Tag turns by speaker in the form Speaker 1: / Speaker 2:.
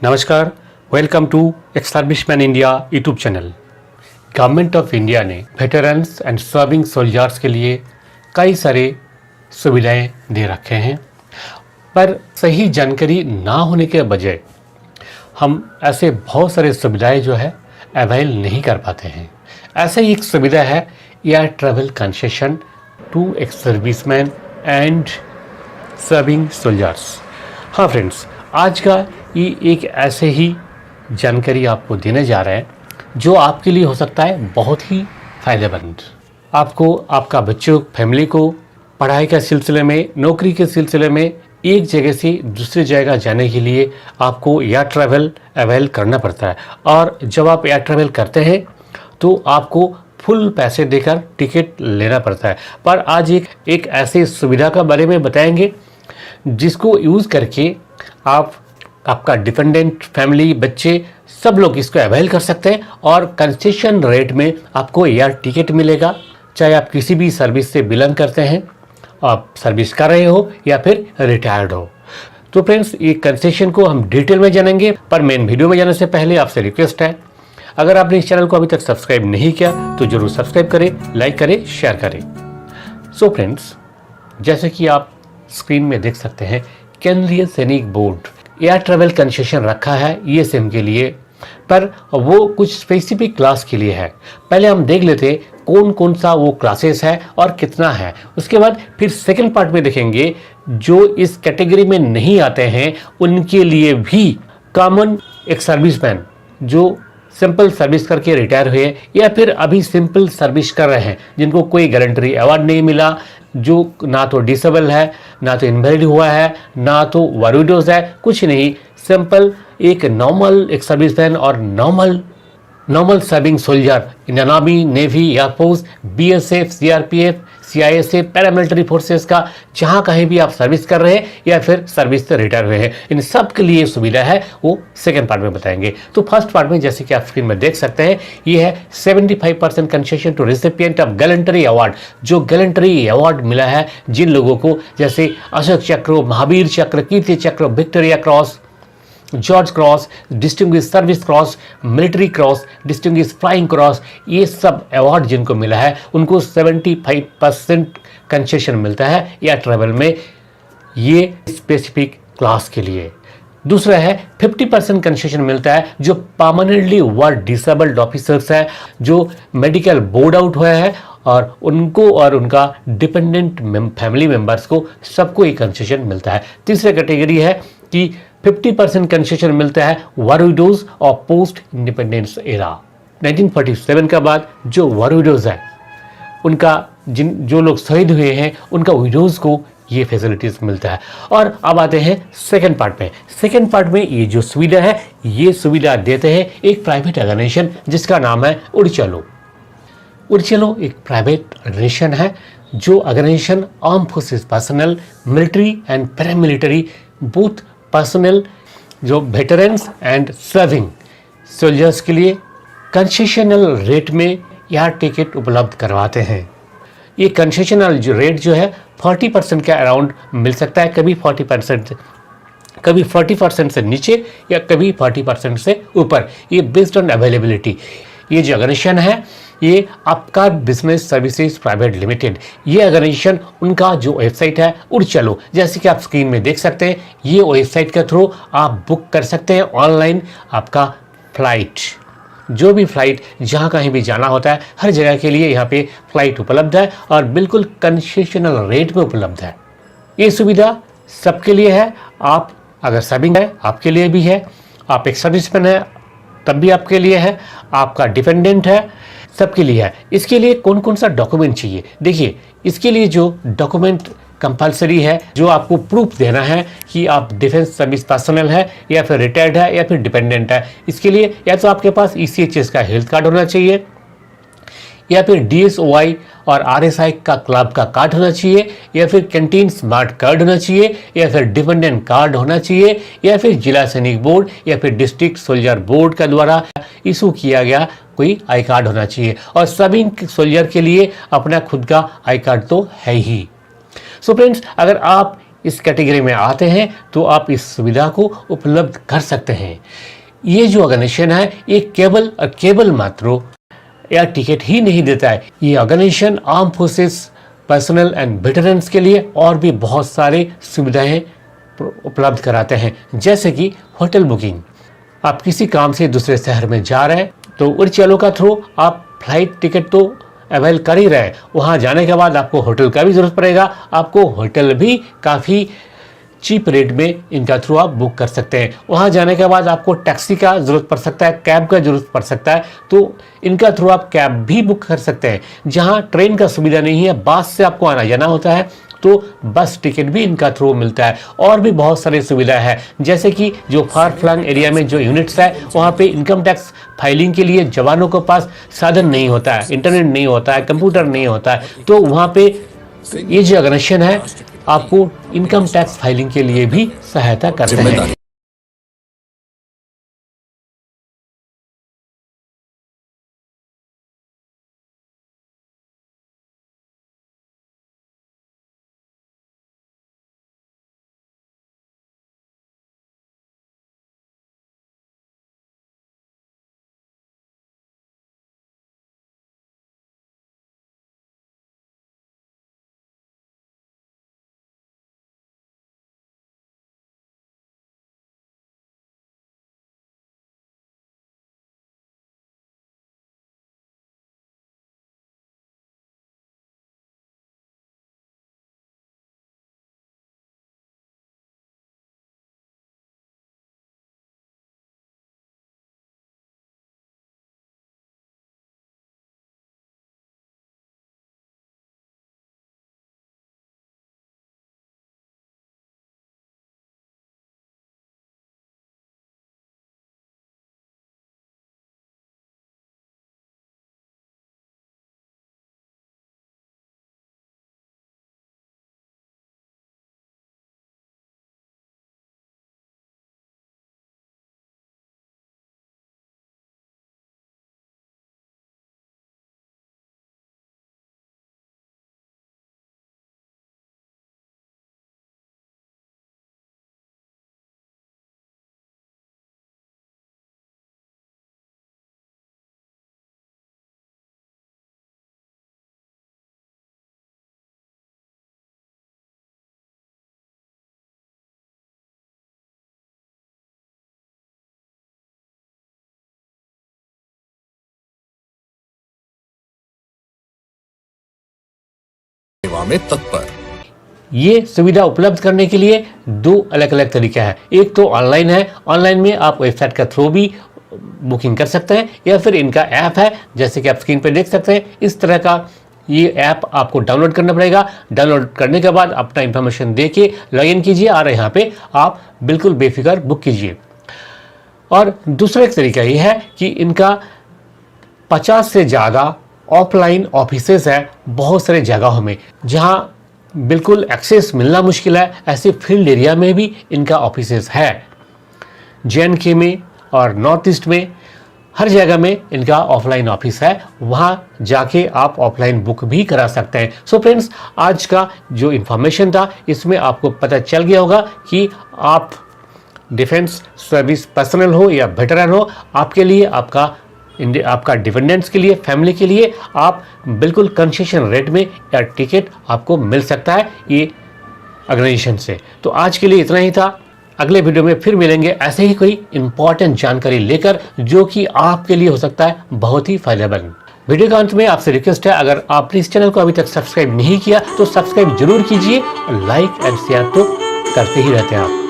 Speaker 1: नमस्कार, welcome to ex serviceman India YouTube channel. Government of India ने veterans and serving soldiers के लिए कई सारे सुविधाएं दे रखे हैं, पर सही जानकारी ना होने के बजाय हम ऐसे बहुत सारे सुविधाएं जो है अवेल नहीं कर पाते हैं। ऐसे ही एक सुविधा है air travel concession to ex serviceman and serving soldiers. हाँ फ्रेंड्स, आज का ये एक ऐसे ही जानकारी आपको देने जा रहे हैं जो आपके लिए हो सकता है बहुत ही फ़ायदेमंद। आपको, आपका बच्चों, फैमिली को पढ़ाई के सिलसिले में, नौकरी के सिलसिले में एक जगह से दूसरी जगह जाने के लिए आपको एयर ट्रैवल अवेल करना पड़ता है। और जब आप एयर ट्रैवल करते हैं तो आपको फुल पैसे देकर टिकट लेना पड़ता है। पर आज एक ऐसी सुविधा का बारे में बताएंगे जिसको यूज़ करके आपका डिपेंडेंट फैमिली, बच्चे, सब लोग इसको अवेल कर सकते हैं और कंसेशन रेट में आपको एयर टिकट मिलेगा। चाहे आप किसी भी सर्विस से बिलोंग करते हैं, आप सर्विस कर रहे हो या फिर रिटायर्ड हो। तो फ्रेंड्स, ये कंसेशन को हम डिटेल में जानेंगे, पर मेन वीडियो में जाने से पहले आपसे रिक्वेस्ट है, अगर आपने इस चैनल को अभी तक सब्सक्राइब नहीं किया तो जरूर सब्सक्राइब करें, लाइक करें, शेयर करें। सो फ्रेंड्स, जैसे कि आप स्क्रीन में देख सकते हैं, केंद्रीय सैनिक बोर्ड एयर ट्रैवल कंसेशन रखा है ईएसएम के लिए, पर वो कुछ स्पेसिफिक क्लास के लिए है। पहले हम देख लेते कौन कौन सा वो क्लासेस है और कितना है। उसके बाद फिर सेकंड पार्ट में देखेंगे जो इस कैटेगरी में नहीं आते हैं उनके लिए भी कॉमन एक सर्विसमैन जो सिंपल सर्विस करके रिटायर हुए या फिर अभी सिंपल सर्विस कर रहे हैं, जिनको कोई गारंटी अवार्ड नहीं मिला, जो ना तो डिसेबल है, ना तो इनवैलिड हुआ है, ना तो वारूडोज है, कुछ नहीं, सिंपल एक नॉर्मल एक सर्विसमैन और नॉर्मल सर्विंग सोल्जर इन army, navy, air force, BSF, CRPF, CISF, paramilitary forces का जहां कहीं भी आप सर्विस कर रहे हैं या फिर सर्विस से रिटायर हुए हैं, इन सब के लिए सुविधा है, वो सेकंड पार्ट में बताएंगे। तो फर्स्ट पार्ट में जैसे कि आप स्क्रीन में देख सकते हैं, ये है 75% concession to recipient of gallantry award. जो गैलेंट्री अवार्ड मिला है जिन लोगों को, जैसे अशोक चक्र, महावीर चक्र, कीर्ति चक्र, Victoria cross, George cross, distinguish service cross, military cross, distinguish flying cross, ये सब अवार्ड जिनको मिला है उनको 75% कंसेशन मिलता है एयर ट्रैवल में, ये स्पेसिफिक क्लास के लिए। दूसरा है 50% कंसेशन मिलता है जो परमानेंटली वर्क डिसेबल्ड ऑफिसर्स है, जो मेडिकल बोर्ड आउट हुआ है, और उनको और उनका डिपेंडेंट फैमिली मेंबर्स को सबको एक कंसेशन मिलता है। तीसरा कैटेगरी है कि 50% कंसेशन मिलता है वारूडोज और पोस्ट इंडिपेंडेंस एरा। 1947 के बाद जो वारूडोज है उनका, जो लोग शहीद हुए हैं उनका विडोज को ये फैसिलिटीज मिलता है। और अब आते हैं सेकंड पार्ट में। सेकंड पार्ट में ये जो सुविधा है, ये सुविधा देते हैं एक प्राइवेट ऑर्गेनाइजेशन जिसका नाम है उड़चलो। उड़चलो एक प्राइवेट ऑर्गेनाइजेशन है जो organisation arm forces personnel, military and paramilitary both personnel, जो वेटरन्स एंड सर्विंग सोल्जर्स के लिए कंसेशनल रेट में एयर टिकट उपलब्ध करवाते हैं। ये कंसेशनल जो रेट जो है 40% के अराउंड मिल सकता है, कभी 40% से नीचे या कभी 40% से ऊपर, ये बेस्ड ऑन अवेलेबिलिटी। ये जो ऑर्गेनाइजेशन है ये आपका बिजनेस सर्विसेज प्राइवेट लिमिटेड, ये ऑर्गेनाइजेशन, उनका जो वेबसाइट है उड़चलो, जैसे कि आप स्क्रीन में देख सकते हैं, ये वेबसाइट के थ्रू आप बुक कर सकते हैं ऑनलाइन आपका फ्लाइट। जो भी फ्लाइट जहाँ कहीं भी जाना होता है, हर जगह के लिए यहाँ पे फ्लाइट उपलब्ध है और बिल्कुल कंसेशनल रेट में उपलब्ध है। ये सुविधा सबके लिए है। आप अगर सर्विंग है आपके लिए भी है, आप एक सर्विसमैन है तब भी आपके लिए है, आपका डिपेंडेंट है, सबके लिए है। इसके लिए कौन कौन सा डॉक्यूमेंट चाहिए, देखिए इसके लिए जो डॉक्यूमेंट कंपलसरी है, जो आपको प्रूफ देना है कि आप डिफेंस सर्विस पर्सनल है या फिर रिटायर्ड है या फिर डिपेंडेंट है, इसके लिए या तो आपके पास ईसीएचएस का हेल्थ कार्ड होना चाहिए, या फिर डीएसओआई और आरएसआई का क्लब का कार्ड होना चाहिए, या फिर कैंटीन स्मार्ट कार्ड होना चाहिए, या फिर डिपेंडेंट कार्ड होना चाहिए, या फिर जिला सैनिक बोर्ड या फिर डिस्ट्रिक्ट सोल्जर बोर्ड का द्वारा इशू किया गया कोई आई कार्ड होना चाहिए। और सभी सोल्जर के लिए अपना खुद का आई कार्ड तो है ही। सो फ्रेंड्स, अगर आप इस कैटेगरी में आते हैं तो आप इस सुविधा को उपलब्ध कर सकते हैं। ये जो ऑर्गेनाइजेशन है ये केवल और केवल मात्र एयर टिकट ही नहीं देता है, ये organisation arm forces personnel and veterans के लिए और भी बहुत सारे सुविधाएं उपलब्ध कराते हैं, जैसे कि होटल बुकिंग। आप किसी काम से दूसरे शहर में जा रहे हैं तो उड़चालो का थ्रू आप फ्लाइट टिकट तो अवेल कर ही रहे, वहाँ जाने के बाद आपको होटल का भी ज़रूरत पड़ेगा, आपको होटल भी काफ़ी चीप रेट में इनका थ्रू आप बुक कर सकते हैं। वहाँ जाने के बाद आपको टैक्सी का ज़रूरत पड़ सकता है, कैब का ज़रूरत पड़ सकता है, तो इनका थ्रू आप कैब भी बुक कर सकते हैं। जहाँ ट्रेन का सुविधा नहीं है, बस से आपको आना जाना होता है, तो बस टिकट भी इनका थ्रू मिलता है। और भी बहुत सारी सुविधा है, जैसे कि जो फार फ्लंग एरिया में जो यूनिट्स है वहाँ पे इनकम टैक्स फाइलिंग के लिए जवानों के पास साधन नहीं होता है, इंटरनेट नहीं होता है, कंप्यूटर नहीं होता है, तो वहाँ पे ये जो ऑर्गेनाइजेशन है आपको इनकम टैक्स फाइलिंग के लिए भी सहायता करते हैं।
Speaker 2: सेवा में तत्पर।
Speaker 1: ये सुविधा उपलब्ध करने के लिए दो अलग अलग तरीके हैं। एक तो ऑनलाइन है, ऑनलाइन में आप वेबसाइट का थ्रू भी बुकिंग कर सकते हैं, या फिर इनका ऐप है, जैसे कि आप स्क्रीन पर देख सकते हैं। इस तरह का ये ऐप आपको डाउनलोड करना पड़ेगा। डाउनलोड करने के बाद अपना इंफॉर्मेशन दे के लॉग इन कीजिए और यहाँ पे आप बिल्कुल बेफिक्र बुक कीजिए। और दूसरा एक तरीका ये है कि इनका 50 से ज़्यादा ऑफलाइन ऑफिसेस है बहुत सारे जगहों में, जहाँ बिल्कुल एक्सेस मिलना मुश्किल है, ऐसे फील्ड एरिया में भी इनका ऑफिसेस है। JNK में और नॉर्थ ईस्ट में हर जगह में इनका ऑफलाइन ऑफिस है, वहाँ जाके आप ऑफलाइन बुक भी करा सकते हैं। सो फ्रेंड्स, आज का जो इन्फॉर्मेशन था इसमें आपको पता चल गया होगा कि आप डिफेंस सर्विस पर्सनल हो या वेटरन हो, आपके लिए आपका डिपेंडेंट्स के लिए, फैमिली के लिए आप बिल्कुल कंसेशन रेट में या टिकट आपको मिल सकता है ये ऑर्गेनाइजेशन से। तो आज के लिए इतना ही था। अगले वीडियो में फिर मिलेंगे ऐसे ही कोई इंपॉर्टेंट जानकारी लेकर, जो कि आपके लिए हो सकता है बहुत ही फायदेमंद। वीडियो के अंत में आपसे रिक्वेस्ट है, अगर आपने इस चैनल को अभी तक सब्सक्राइब नहीं किया तो सब्सक्राइब जरूर कीजिए, और लाइक एंड शेयर तो करते ही रहते हैं आप।